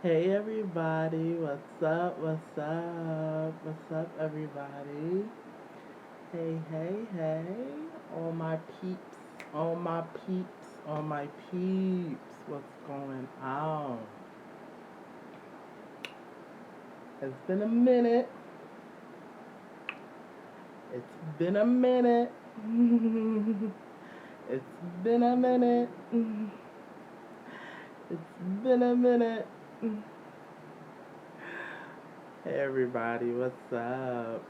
Hey everybody, what's up? What's up? What's up, everybody? Hey, hey, hey, all my peeps, all my peeps, all my peeps, what's going on? It's been a minute. It's been a minute. It's been a minute. It's been a minute. Hey everybody, what's up?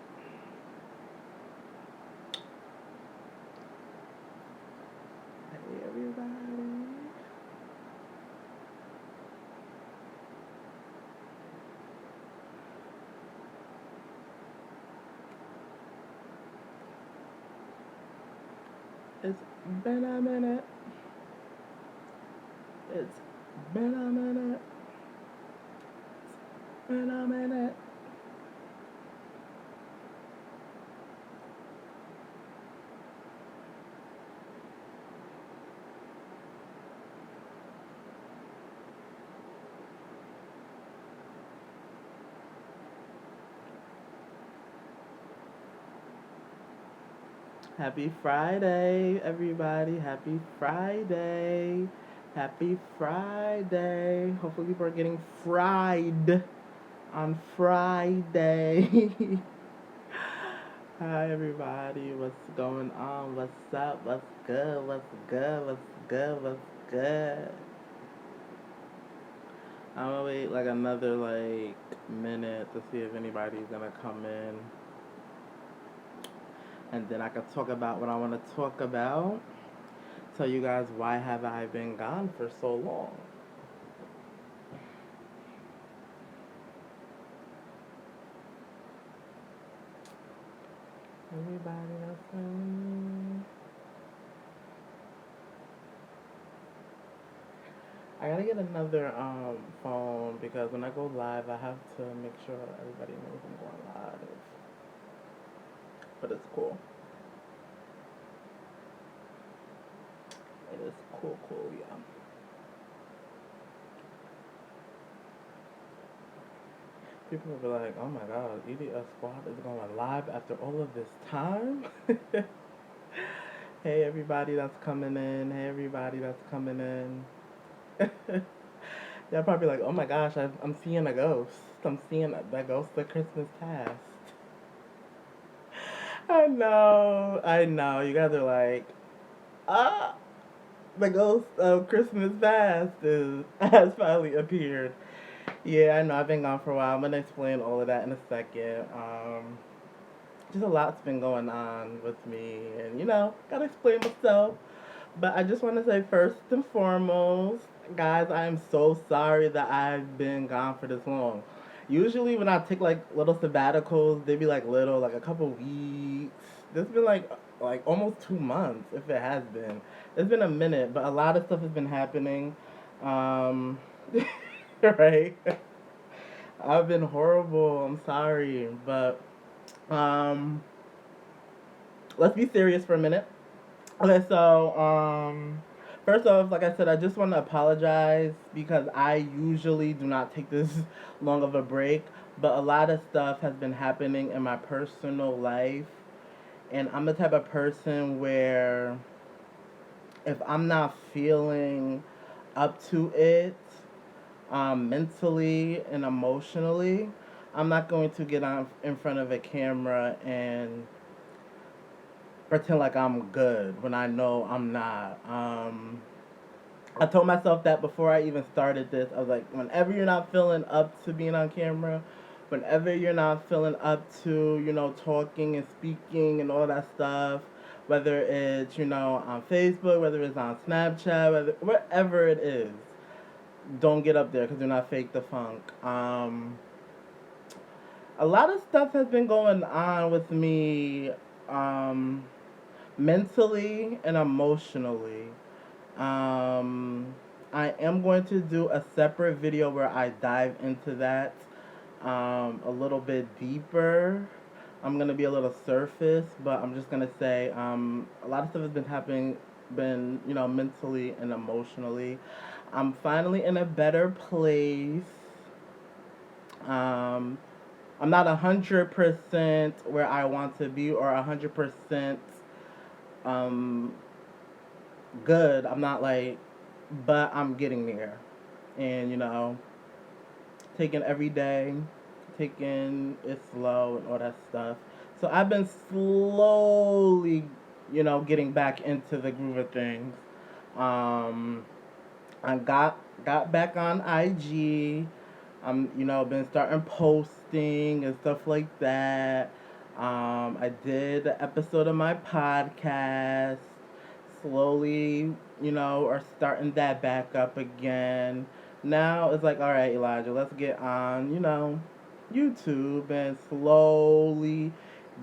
Hey everybody. It's been a minute. It's been a minute. Been a minute. Happy Friday, everybody. Happy Friday. Happy Friday. Hopefully, people are getting fried on Friday. Hi, everybody. What's going on? What's up? What's good? What's good? What's good? What's good? I'm gonna wait like another minute to see if anybody's gonna come in, and then I can talk about what I want to talk about. Tell you guys why have I been gone for so long. Everybody listening. I gotta get another phone because when I go live, I have to make sure everybody knows I'm going live. But it's cool. It is cool, cool, yeah. People will be like, "Oh my God, EDS Squad is going live after all of this time." Hey, everybody that's coming in. Hey, everybody that's coming in. They're probably like, "Oh my gosh, I'm seeing a ghost. I'm seeing that ghost of Christmas past." I know. You guys are like, ah, the ghost of Christmas past has finally appeared. Yeah, I know. I've been gone for a while. I'm gonna explain all of that in a second. Just a lot's been going on with me, and gotta explain myself. But I just want to say first and foremost, guys, I am so sorry that I've been gone for this long. Usually when I take like little sabbaticals, they be like little, like a couple weeks. This has been like almost 2 months, if it has been. It's been a minute, but a lot of stuff has been happening. Um, right? I've been horrible. I'm sorry, but um, let's be serious for a minute. Okay, so first off, like I said, I just want to apologize because I usually do not take this long of a break, but a lot of stuff has been happening in my personal life, and I'm the type of person where if I'm not feeling up to it, mentally and emotionally, I'm not going to get on in front of a camera and pretend like I'm good when I know I'm not. I told myself that before I even started this. I was like, whenever you're not feeling up to being on camera, whenever you're not feeling up to, talking and speaking and all that stuff, whether it's, on Facebook, whether it's on Snapchat, wherever it is, don't get up there because you're not fake the funk. A lot of stuff has been going on with me um, mentally and emotionally. Um, I am going to do a separate video where I dive into that a little bit deeper. I'm gonna be a little surface, but I'm just gonna say a lot of stuff has been happening, mentally and emotionally. I'm finally in a better place. Um, I'm not 100% where I want to be or 100% um, good. I'm not like, but I'm getting there. And, taking every day, taking it slow and all that stuff. So I've been slowly, getting back into the groove of things. Um, I got back on IG. I'm been starting posting and stuff like that. I did an episode of my podcast. Slowly, are starting that back up again. Now it's like, all right, Elijah, let's get on, YouTube and slowly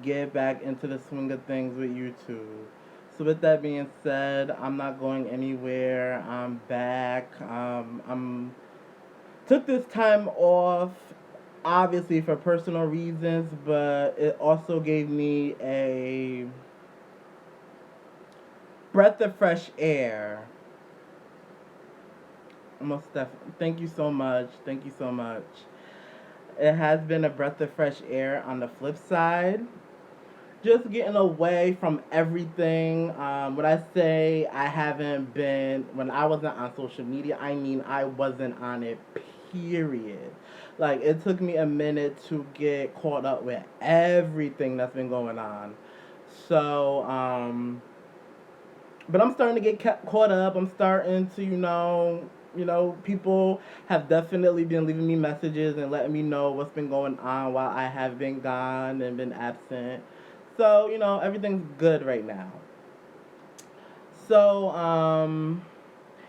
get back into the swing of things with YouTube. So with that being said, I'm not going anywhere. I'm back. I'm took this time off, obviously for personal reasons, but it also gave me a breath of fresh air. Most definitely. Thank you so much. Thank you so much. It has been a breath of fresh air on the flip side. Just getting away from everything. When I say I haven't been, when I wasn't on social media, I mean I wasn't on it, period. Like, it took me a minute to get caught up with everything that's been going on. So, but I'm starting to get caught up. I'm starting to, people have definitely been leaving me messages and letting me know what's been going on while I have been gone and been absent. So, everything's good right now. So,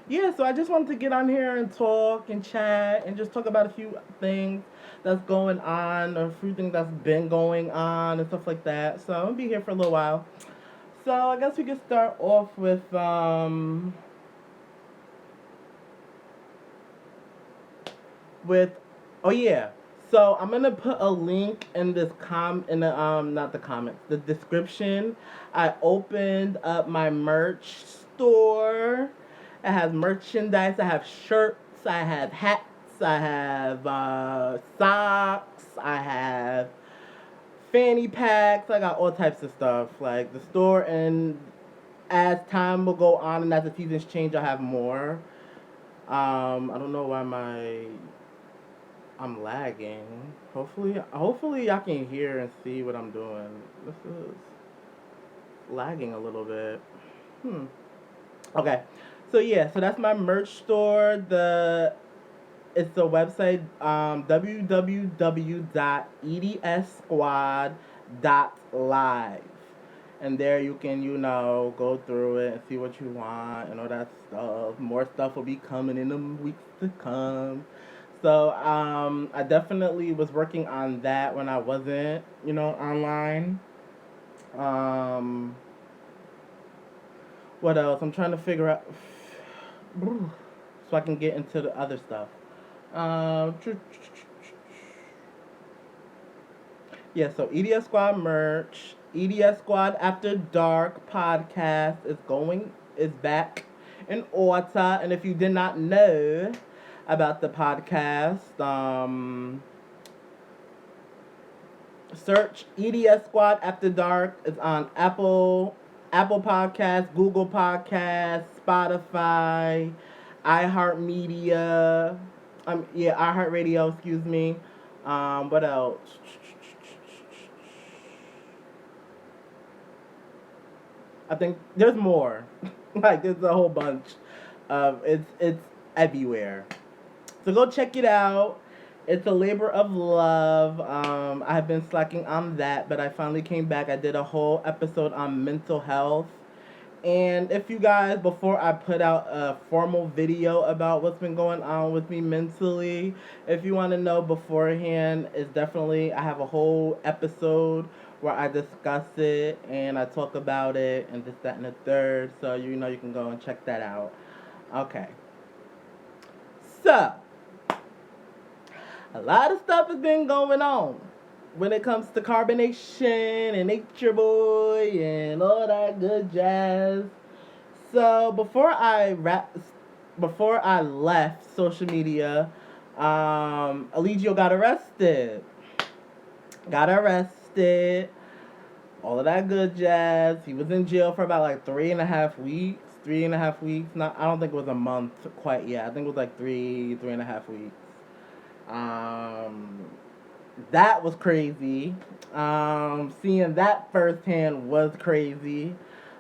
yeah, so I just wanted to get on here and talk and chat and just talk about a few things that's going on or a few things that's been going on and stuff like that. So I'm gonna be here for a little while. So I guess we could start off with oh yeah. So I'm gonna put a link in this in the not the comments, the description. I opened up my merch store. It has merchandise. I have shirts. I have hats. I have socks. I have fanny packs. I got all types of stuff. Like the store, and as time will go on and as the seasons change, I'll have more. I don't know why I'm lagging. Hopefully I can hear and see what I'm doing. This is lagging a little bit. Okay. So yeah, so that's my merch store. It's the website www.edssquad.live. And there you can, go through it and see what you want and all that stuff. More stuff will be coming in the weeks to come. So I definitely was working on that when I wasn't, online. Um, what else? I'm trying to figure out so I can get into the other stuff. Um, yeah, so EDS Squad merch, EDS Squad After Dark podcast is back in order. And if you did not know about the podcast, search EDS Squad After Dark. It's on Apple Podcasts, Google Podcasts, Spotify, iHeartMedia. iHeartRadio. Excuse me. What else? I think there's more. Like there's a whole bunch. It's everywhere. So go check it out. It's a labor of love. I have been slacking on that, but I finally came back. I did a whole episode on mental health. And if you guys, before I put out a formal video about what's been going on with me mentally, if you want to know beforehand, it's definitely, I have a whole episode where I discuss it and I talk about it and this, that, and the third. So, you can go and check that out. Okay. So, a lot of stuff has been going on when it comes to carbonation and nature boy and all that good jazz. So before I left social media, Eligio got arrested. Got arrested. All of that good jazz. He was in jail for about like 3.5 weeks. 3.5 weeks. Not, I don't think it was a month quite yet. I think it was like 3.5 weeks. Um, that was crazy. Seeing that firsthand was crazy.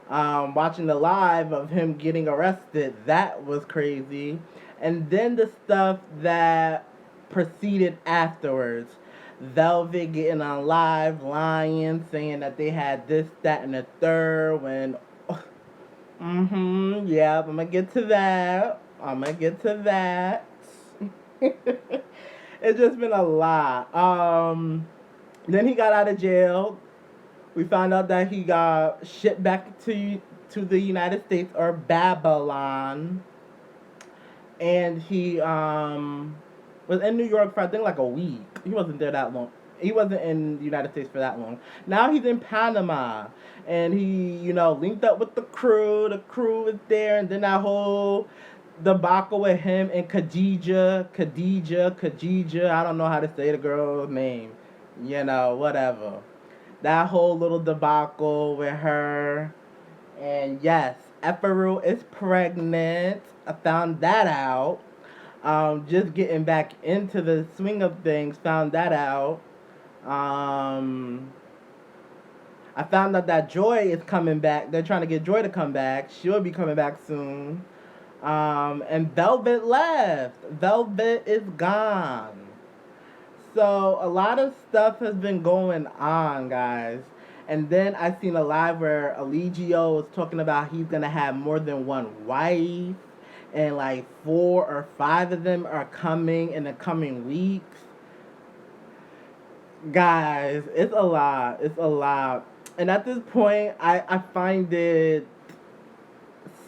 Watching the live of him getting arrested, that was crazy. And then the stuff that proceeded afterwards. Velvet getting on live, lying, saying that they had this, that, and the third. When, yeah, I'm gonna get to that. I'm gonna get to that. It's just been a lot. Then he got out of jail. We found out that he got shipped back to the United States, or Babylon, and he was in New York for I think like a week. He wasn't there that long. He wasn't in the United States for that long. Now he's in Panama, and he linked up with the crew. The crew was there, and then that whole debacle with him and Khadija. I don't know how to say the girl's name. Whatever. That whole little debacle with her. And yes, Eferu is pregnant. I found that out. Just getting back into the swing of things, found that out. Um, I found out that Joy is coming back. They're trying to get Joy to come back. She'll be coming back soon. And Velvet left. Velvet is gone. So a lot of stuff has been going on, guys. And then I seen a live where Eligio was talking about he's gonna have more than one wife, and like 4 or 5 of them are coming in the coming weeks. Guys, it's a lot. It's a lot. And at this point, I find it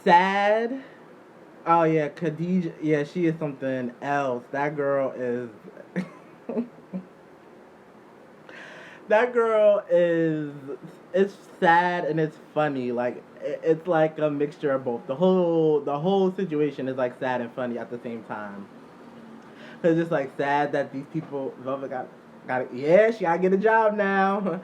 sad. Oh yeah, Khadija. Yeah, she is something else. That girl is. That girl is. It's sad and it's funny. Like it's like a mixture of both. The whole situation is like sad and funny at the same time. Cause it's like sad that these people Velvet got it. Yeah, she gotta get a job now.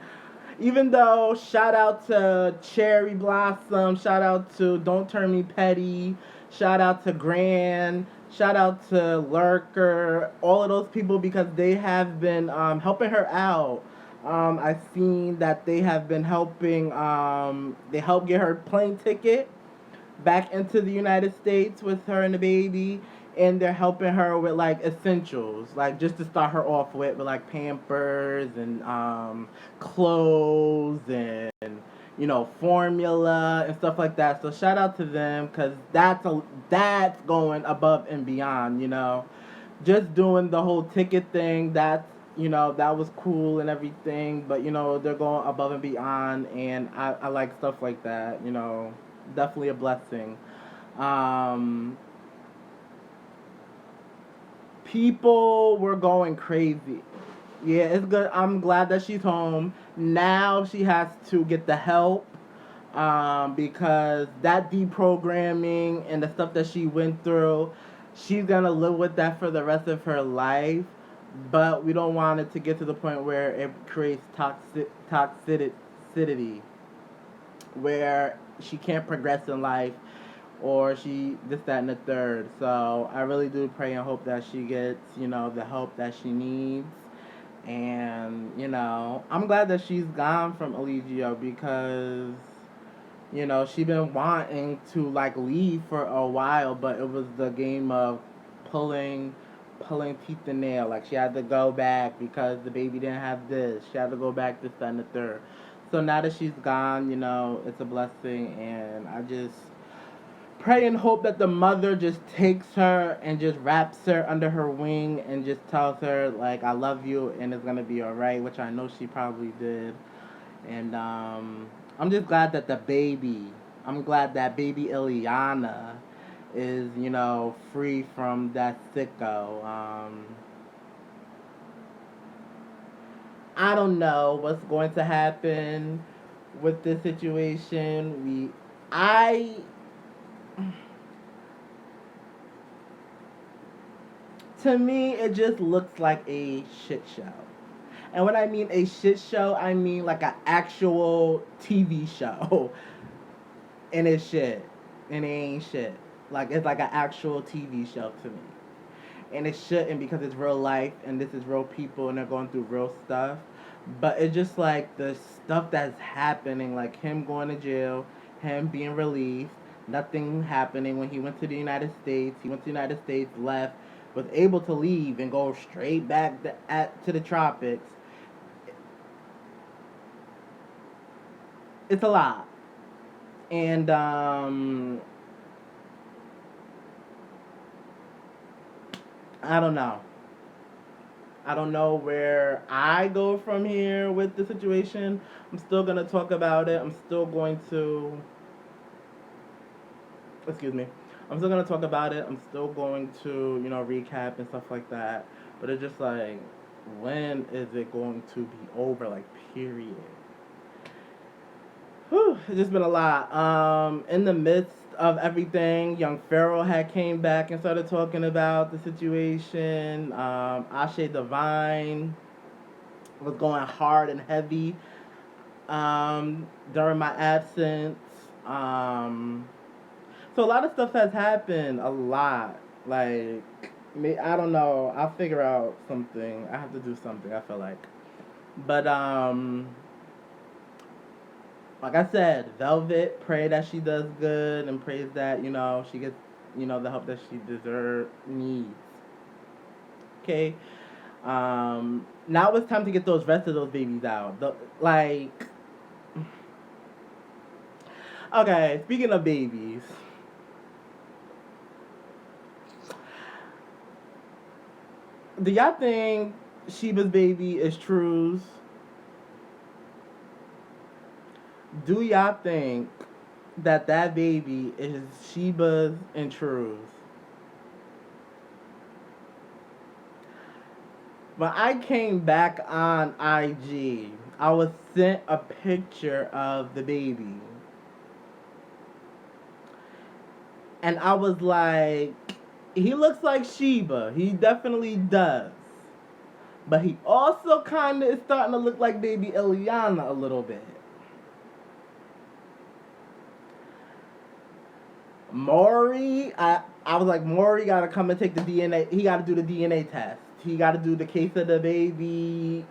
Even though, shout out to Cherry Blossom, shout out to Don't Turn Me Petty, shout out to Gran, shout out to Lurker, all of those people, because they have been helping her out. I've seen that they have been helping, they helped get her plane ticket back into the United States with her and the baby, and they're helping her with like essentials, like just to start her off with like Pampers and clothes and formula and stuff like that. So shout out to them, because that's going above and beyond. Just doing the whole ticket thing. That was cool and everything, but they're going above and beyond, and I like stuff like that. Definitely a blessing. Um, People were going crazy. Yeah, it's good. I'm glad that she's home. Now she has to get the help, because that deprogramming and the stuff that she went through, she's gonna live with that for the rest of her life. But we don't want it to get to the point where it creates toxicity, where she can't progress in life, or she this, that, and the third. So I really do pray and hope that she gets the help that she needs. And I'm glad that she's gone from Eligio, because she been wanting to like leave for a while, but it was the game of pulling teeth and nail. Like, she had to go back because the baby didn't have this. She had to go back this, that, and the third. So now that she's gone, it's a blessing, and I just pray and hope that the mother just takes her and just wraps her under her wing and just tells her, like, I love you and it's gonna be alright, which I know she probably did. And I'm just glad that I'm glad that baby Ileana is, free from that sicko. I don't know what's going to happen with this situation. To me, it just looks like a shit show. And when I mean a shit show, I mean like an actual TV show. And it's shit. And it ain't shit. Like, it's like an actual TV show to me. And it shouldn't, because it's real life and this is real people and they're going through real stuff. But it's just like the stuff that's happening, like him going to jail, him being released, nothing happening when he went to the United States. He went to the United States, left, was able to leave and go straight back to the tropics. It's a lot. And I don't know. I don't know where I go from here with the situation. I'm still gonna talk about it. I'm still going to, excuse me. I'm still gonna talk about it. I'm still going to, recap and stuff like that. But it's just like, when is it going to be over? Like, period. Whew, it's just been a lot. In the midst of everything, Young Pharaoh had came back and started talking about the situation. Ashe Divine was going hard and heavy during my absence. So a lot of stuff has happened. A lot. Like, I don't know. I'll figure out something. I have to do something, I feel like. But, like I said, Velvet, pray that she does good and prays that, she gets, the help that she needs. Okay? Now it's time to get those rest of those babies out. Okay, speaking of babies. Do y'all think Sheba's baby is True's? Do y'all think that baby is Sheba's and True's? When I came back on IG, I was sent a picture of the baby. And I was like, he looks like Sheba. He definitely does. But he also kind of is starting to look like baby Ileana a little bit. Maury, I was like, Maury got to come and take the DNA. He got to do the DNA test. He got to do the case of the baby.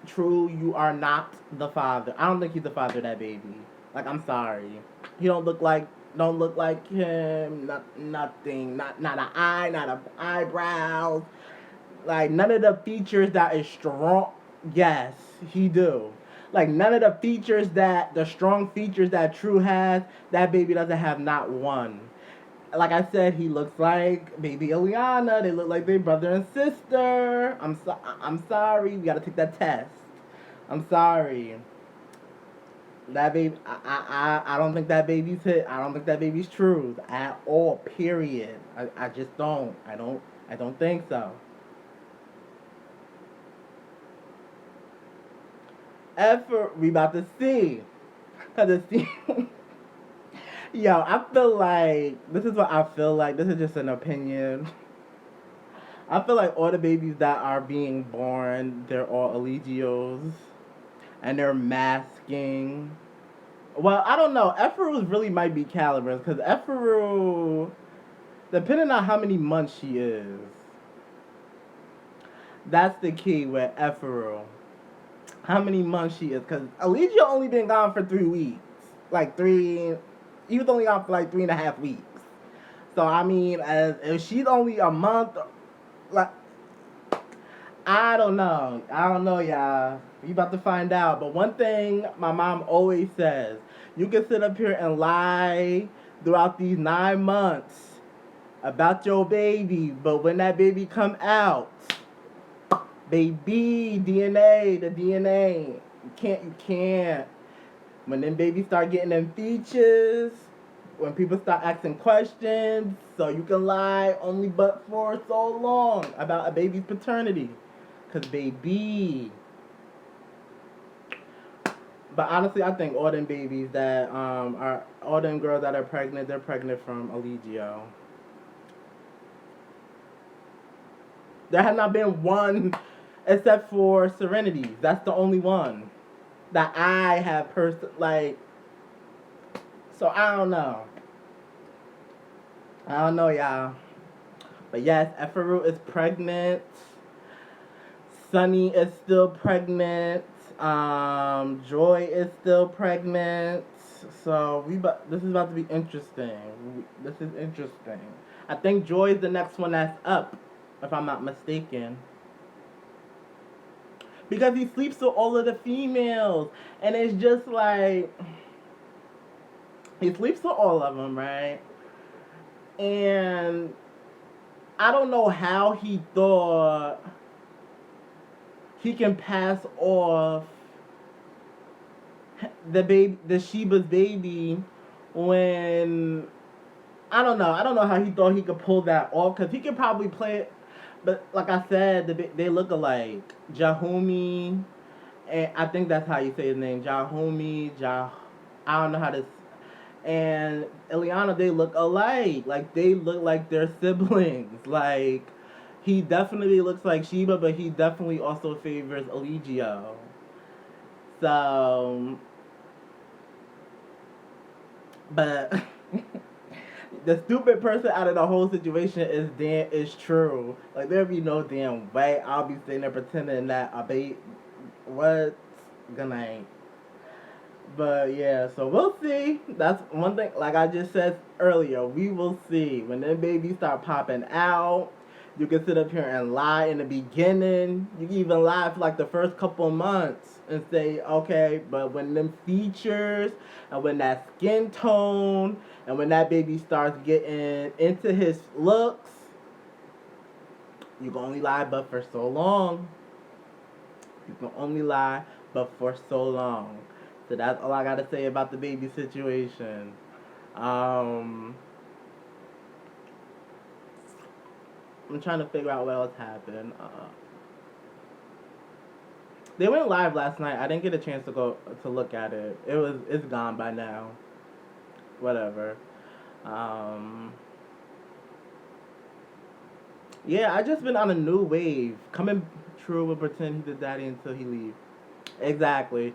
True, you are not the father. I don't think he's the father of that baby. Like, I'm sorry. He don't look like him. Nothing. Not an eye. Not a eyebrows. Like, none of the features that is strong. Yes, he do. Like, none of the features the strong features that True has, that baby doesn't have not one. Like I said, he looks like baby Ileana. They look like their brother and sister. I'm sorry. We gotta take that test. I'm sorry. That baby, I don't think that baby's hit. I don't think that baby's True at all. Period. I just don't. I don't think so. Effort, we about to see. Yo, I feel like, this is what I feel like. This is just an opinion. I feel like all the babies that are being born, they're all Allegios. And they're masking. Well, I don't know. Ephraim's really might be Caliburn. Because Ephraim, depending on how many months she is, that's the key with Ephraim. How many months she is. Because Allegia only been gone for 3 weeks. He was only gone for like 3.5 weeks. So, I mean, if she's only a month, like, I don't know. Y'all. We about to find out. But one thing my mom always says, you can sit up here and lie throughout these 9 months about your baby, but when that baby come out, baby, the DNA, you can't. When them babies start getting them features, when people start asking questions, so you can lie only but for so long about a baby's paternity. Because, baby. But honestly, I think all them babies that all them girls that are pregnant, they're pregnant from Allegio. There has not been one, except for Serenity. That's the only one that I have like. So I don't know. I don't know, y'all. But yes, Efaru is pregnant. Sunny is still pregnant. Joy is still pregnant. So this is about to be interesting. This is interesting. I think Joy is the next one that's up, if I'm not mistaken. Because he sleeps with all of the females, and it's just like he sleeps with all of them, right? And I don't know how he thought he can pass off the Sheba's baby, when I don't know how he thought he could pull that off, because he could probably play it. But like I said, they look alike. Jahumi, and I think that's how you say his name. Jahumi, I don't know how to. And Ileana, they look alike. Like they look like they're siblings. Like he definitely looks like Sheba, but he definitely also favors Eligio. So, but the stupid person out of the whole situation is True. Like there be no damn way I'll be sitting there pretending that a baby. What's gonna. But yeah, so we'll see. That's one thing. Like I just said earlier, we will see when them babies start popping out. You can sit up here and lie in the beginning. You can even lie for like the first couple of months and say, okay, but when them features and when that skin tone and when that baby starts getting into his looks, you can only lie but for so long. You can only lie but for so long. So that's all I gotta say about the baby situation. I'm trying to figure out what else happened. They went live last night. I didn't get a chance to go to look at it. It's gone by now. Whatever. Um, yeah, I just been on a new wave. Coming True will pretend he's the daddy until he leaves. Exactly.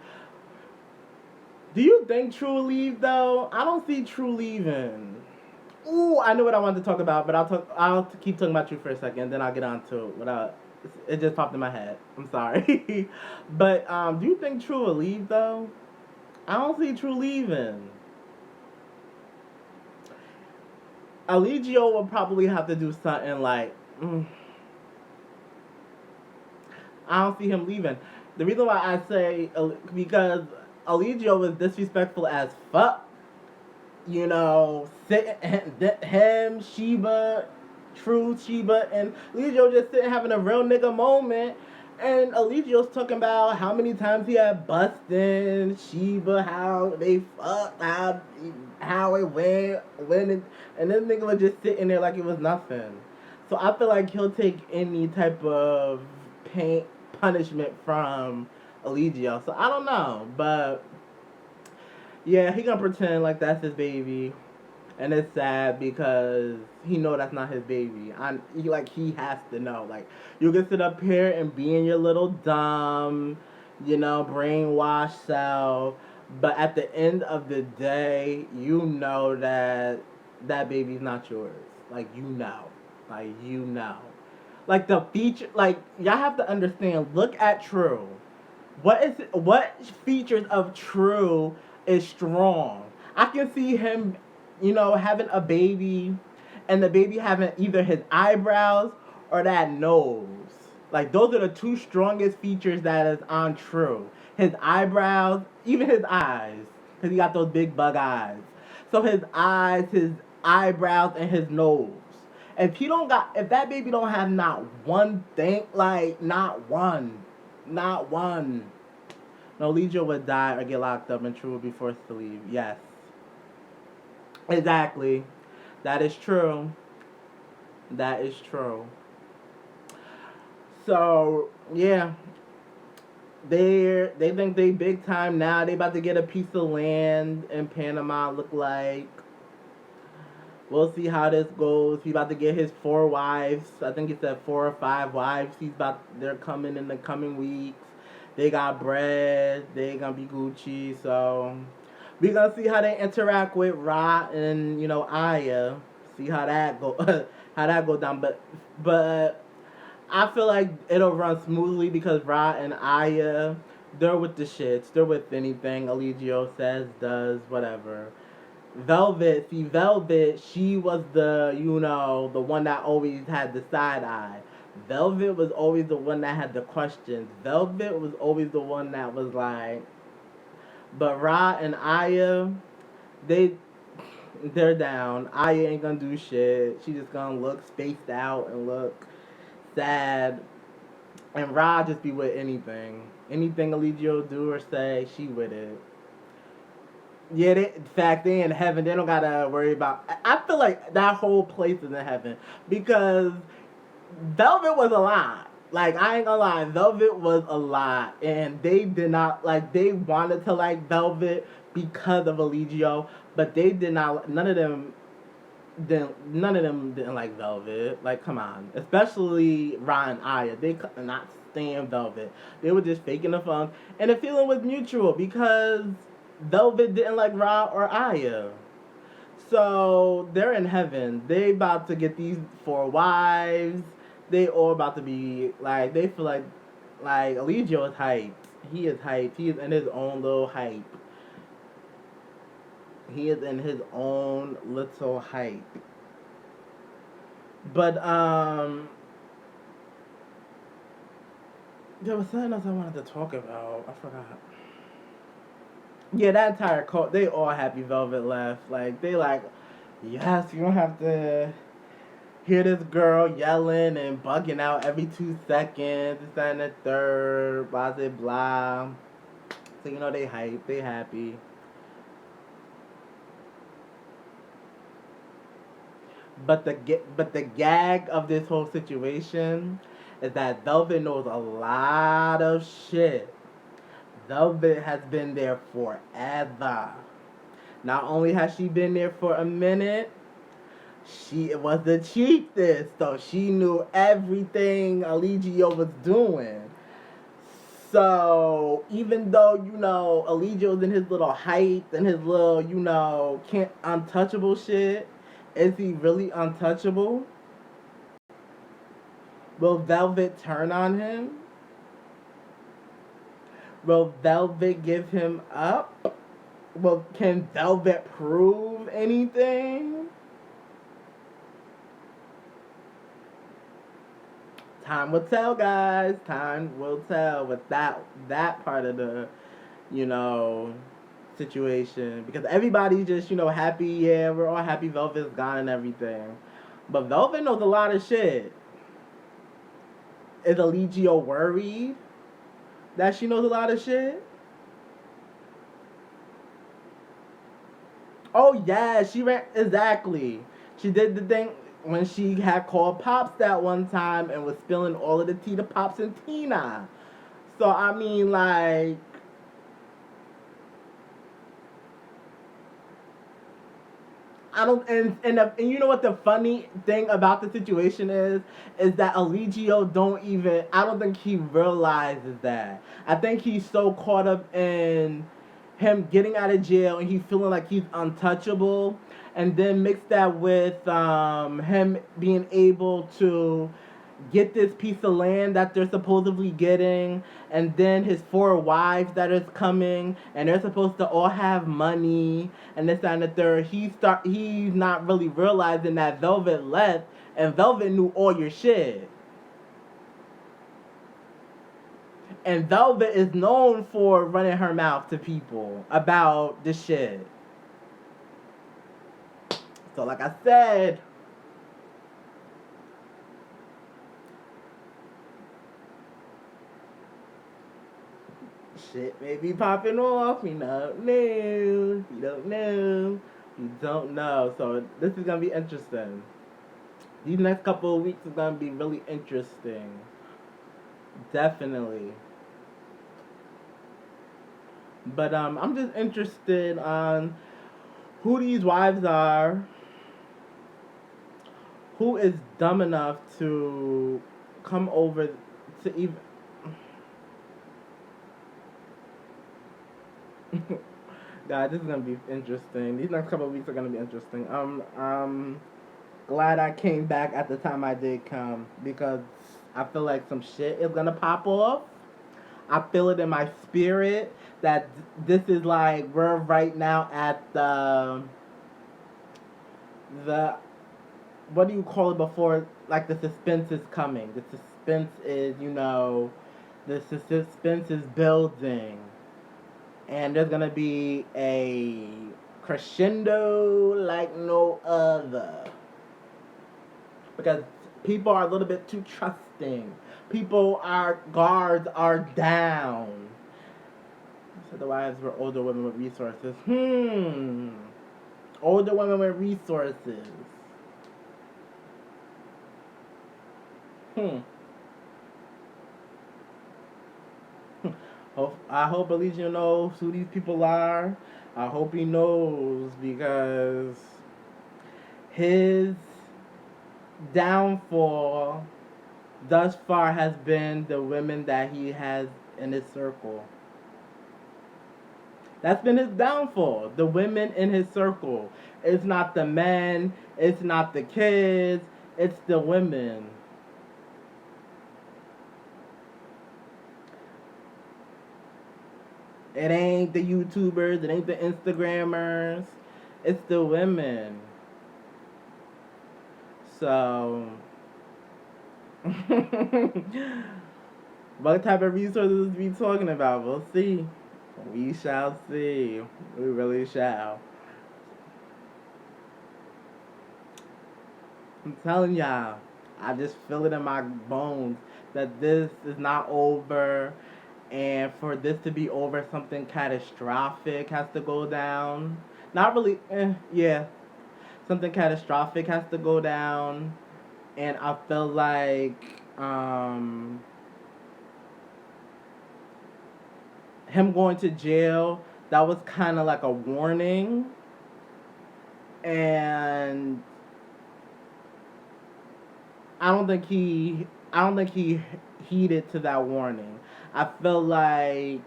Do you think True will leave though? I don't see True leaving. Ooh, I know what I wanted to talk about, but I'll keep talking about True for a second, then I'll get on to it without. It just popped in my head. I'm sorry, but do you think True will leave though? I don't see True leaving. Eligio will probably have to do something like. I don't see him leaving. The reason why I say because Eligio was disrespectful as fuck. You know, him, Sheba, True, Sheba, and Eligio just sitting having a real nigga moment. And Eligio's talking about how many times he had busting Sheba, how they fucked, how it went, and this nigga was just sitting there like it was nothing. So I feel like he'll take any type of pain punishment from Eligio. So I don't know, but yeah, he gonna pretend like that's his baby, and it's sad because he know that's not his baby. He has to know. Like you can sit up here and be in your little dumb, brainwashed self, but at the end of the day, you know that that baby's not yours. Like you know, like the feature. Like y'all have to understand. Look at True. What features of True is strong? I can see him, having a baby, and the baby having either his eyebrows or that nose. Like those are the two strongest features that is on True. His eyebrows, even his eyes, because he got those big bug eyes. So his eyes, his eyebrows, and his nose. If that baby don't have not one thing, like not one. No, Legion would die or get locked up and True would be forced to leave. Yes. Exactly. That is true. That is true. So, yeah. They think they big time now. They about to get a piece of land in Panama, look like. We'll see how this goes. He's about to get his 4 wives. I think he said 4 or 5 wives. They're coming in the coming weeks. They got bread. They gonna be Gucci. So we gonna see how they interact with Ra and Aya. See how that go. How that go down. But I feel like it'll run smoothly because Ra and Aya, they're with the shits. They're with anything Eligio says, does, whatever. Velvet, see, Velvet, she was the one that always had the side eye. Velvet was always the one that had the questions. Velvet was always the one that was like, but Ra and Aya, they, they're down. Aya ain't gonna do shit. She just gonna look spaced out and look sad. And Ra just be with anything. Anything Eligio do or say, she with it. Yeah, in fact, they in heaven. They don't gotta worry about. I feel like that whole place is in heaven because Velvet was a lot. Like I ain't gonna lie, Velvet was a lot, and they did not like. They wanted to like Velvet because of Eligio, but they did not. None of them didn't like Velvet. Like, come on, especially Ryan Aya. They could not stand Velvet. They were just faking the funk, and the feeling was mutual because Velvet didn't like Ra or Aya. So they're in heaven. They about to get these 4 wives. They all about to be like. They feel like Eligio is hyped. He is hyped. He is in his own little hype. He is in his own little hype. But there was something else I wanted to talk about. I forgot. Yeah, that entire cult, they all happy Velvet left. Like they like, yes, you don't have to hear this girl yelling and bugging out every 2 seconds. This that, and the third, blah blah blah. So they hype, they happy. But the gag of this whole situation is that Velvet knows a lot of shit. Velvet has been there forever. Not only has she been there for a minute, she was the chiefess, so she knew everything Eligio was doing. So even though Eligio's in his little hype and his little can't untouchable shit, is he really untouchable? Will Velvet turn on him? Will Velvet give him up? Well, can Velvet prove anything? Time will tell, guys. Time will tell with that part of the, you know, situation because everybody's just happy. Yeah, we're all happy. Velvet's gone and everything, but Velvet knows a lot of shit. Is Eligio worried that she knows a lot of shit? Oh yeah, she ran exactly. She did the thing when she had called Pops that one time and was spilling all of the tea to Pops and Tina. So I mean, like, I don't, and you know what the funny thing about the situation is that Eligio don't even, I don't think he realizes that. I think he's so caught up in him getting out of jail and he's feeling like he's untouchable, and then mix that with him being able to get this piece of land that they're supposedly getting, and then his 4 wives that is coming, and they're supposed to all have money, and this that, and the third. He's not really realizing that Velvet left, and Velvet knew all your shit. And Velvet is known for running her mouth to people about the shit. So like I said, shit may be popping off. We don't know. We don't know. We don't know. So this is gonna be interesting. These next couple of weeks is gonna be really interesting. Definitely. But I'm just interested on who these wives are, who is dumb enough to come over to even God, this is gonna be interesting. These next couple of weeks are gonna be interesting. Glad I came back at the time I did come because I feel like some shit is gonna pop off. I feel it in my spirit that this is like we're right now at the what do you call it before, like the suspense is coming. The suspense is, the suspense is building, and there's gonna be a crescendo like no other because people are a little bit too trusting. People are guards are down. So the wives were older women with resources. Older women with resources. Hmm. I hope Elysium knows who these people are. I hope he knows because his downfall thus far has been the women that he has in his circle. That's been his downfall. The women in his circle. It's not the men, it's not the kids, it's the women. It ain't the YouTubers, it ain't the Instagrammers, it's the women. So, what type of resources we talking about? We'll see. We shall see. We really shall. I'm telling y'all, I just feel it in my bones that this is not over. And for this to be over, something catastrophic has to go down. Not really, yeah. Something catastrophic has to go down. And I feel like him going to jail, that was kind of like a warning. And I don't think he heeded to that warning. I feel like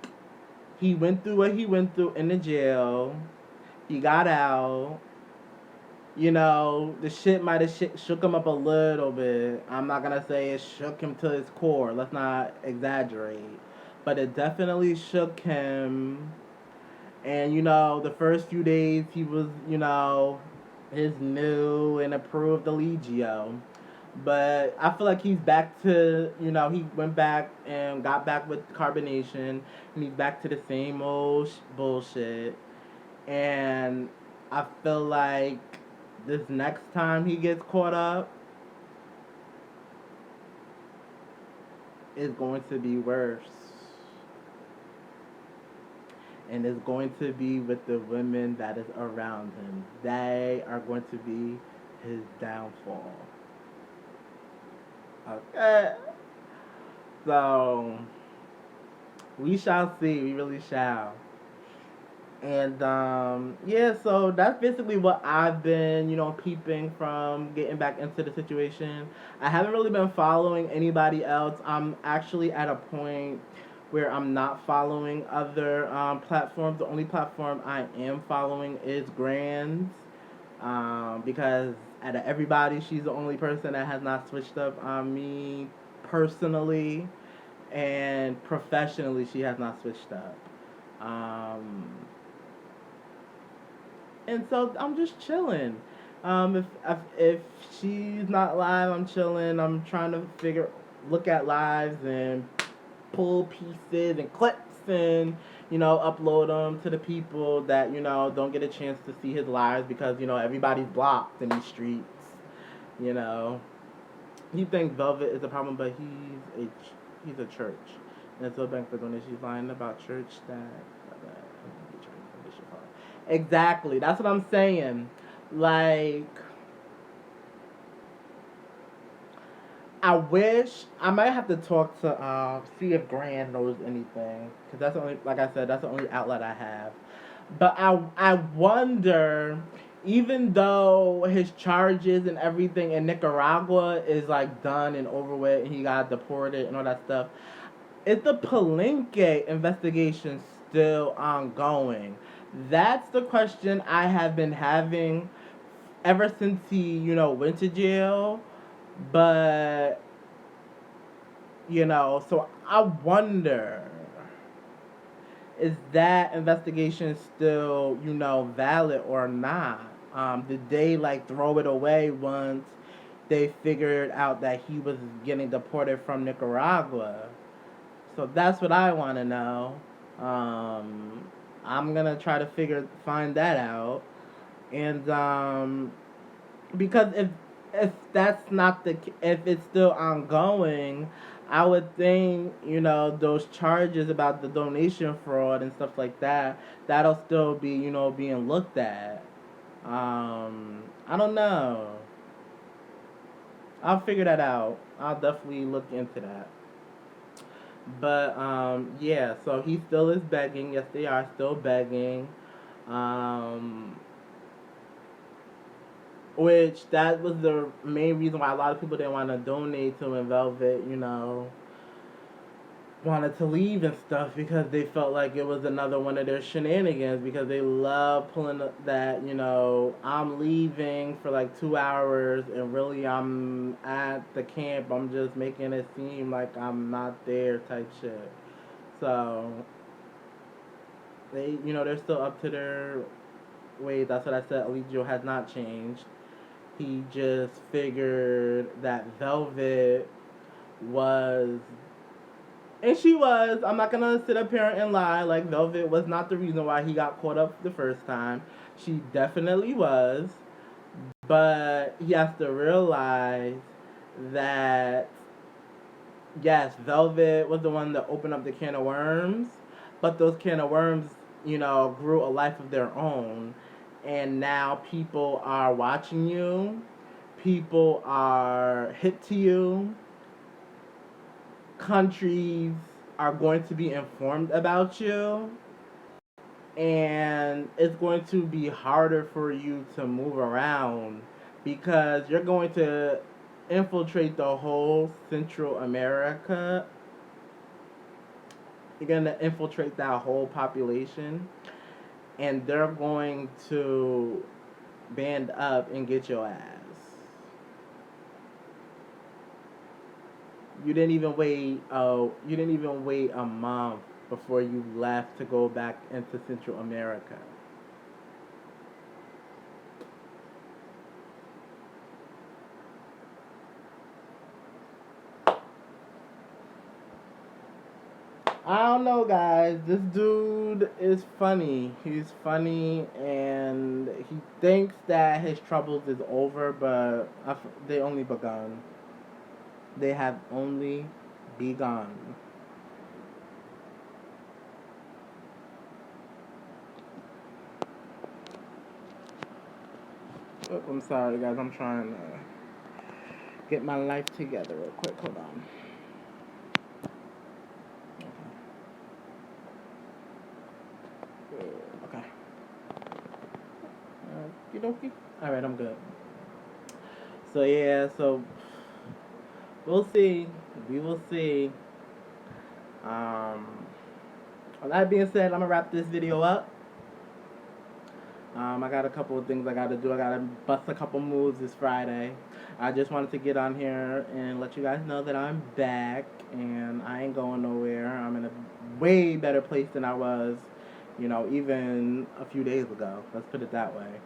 he went through what he went through in the jail. He got out. The shit might have shook him up a little bit. I'm not gonna say it shook him to his core. Let's not exaggerate. But it definitely shook him. And the first few days he was, his new and approved Eligio. But I feel like he's back to, he went back and got back with carbonation, and he's back to the same old bullshit. And I feel like this next time he gets caught up is going to be worse. And it's going to be with the women that is around him. They are going to be his downfall. Okay. So we shall see. We really shall. And yeah, so that's basically what I've been, peeping from getting back into the situation. I haven't really been following anybody else. I'm actually at a point where I'm not following other platforms. The only platform I am following is Grand's, because out of everybody, she's the only person that has not switched up on me personally, and professionally, she has not switched up. Um, and so I'm just chilling. If she's not live, I'm chilling. I'm trying to look at lives and pull pieces and clips and upload them to the people that don't get a chance to see his lives because everybody's blocked in these streets. You know, he thinks Velvet is a problem, but he's a church, and so thanks for doing this. She's lying about church that. Exactly. That's what I'm saying. Like, I wish I might have to talk to see if Grand knows anything because that's the only, like I said, that's the only outlet I have. But I wonder even though his charges and everything in Nicaragua is like done and over with, and he got deported and all that stuff, is the Palenque investigation still ongoing? That's the question I have been having ever since he, went to jail. But, so I wonder, is that investigation still, valid or not? Did they like throw it away once they figured out that he was getting deported from Nicaragua? So that's what I want to know. I'm gonna try to find that out, and because if that's not if it's still ongoing, I would think those charges about the donation fraud and stuff like that, that'll still be being looked at. I don't know. I'll figure that out. I'll definitely look into that. But yeah, so he still is begging. Yes, they are still begging. Um, which that was the main reason why a lot of people didn't want to donate to when Velvet, wanted to leave and stuff, because they felt like it was another one of their shenanigans, because they love pulling that, I'm leaving for like 2 hours and really I'm at the camp, I'm just making it seem like I'm not there type shit. So they're still up to their ways. That's what I said. Eligio has not changed. He just figured that Velvet was, and she was, I'm not gonna sit up here and lie, like Velvet was not the reason why he got caught up the first time. She definitely was. But he has to realize that, yes, Velvet was the one that opened up the can of worms, but those can of worms, grew a life of their own. And now people are watching you, people are hip to you, countries are going to be informed about you, and it's going to be harder for you to move around, because you're going to infiltrate the whole Central America. You're going to infiltrate that whole population, and they're going to band up and get your ass. You didn't even wait a month before you left to go back into Central America. I don't know, guys. This dude is funny. He's funny, and he thinks that his troubles is over, but they only begun. They have only begun. Oh, I'm sorry, guys. I'm trying to get my life together real quick. Hold on. Okay. Okie dokie. Alright, I'm good. So, yeah, so we'll see. We will see. With that being said, I'm gonna wrap this video up. I got a couple of things I gotta do. I gotta bust a couple moves this Friday. I just wanted to get on here and let you guys know that I'm back and I ain't going nowhere. I'm in a way better place than I was, even a few days ago. Let's put it that way.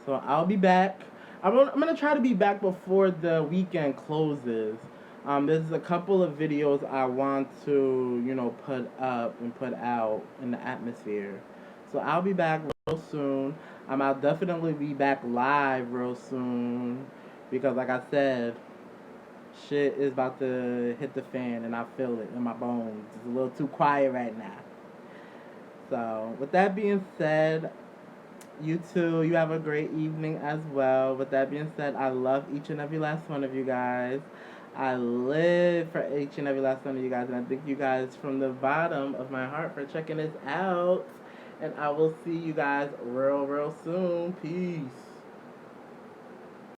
So I'll be back. I'm gonna try to be back before the weekend closes. There's a couple of videos I want to, put up and put out in the atmosphere. So I'll be back real soon. I'll definitely be back live real soon, because, like I said, shit is about to hit the fan, and I feel it in my bones. It's a little too quiet right now. So, with that being said, you too, you have a great evening as well. With that being said, I love each and every last one of you guys. I live for each and every last one of you guys, and I thank you guys from the bottom of my heart for checking this out. And I will see you guys real, real soon. Peace.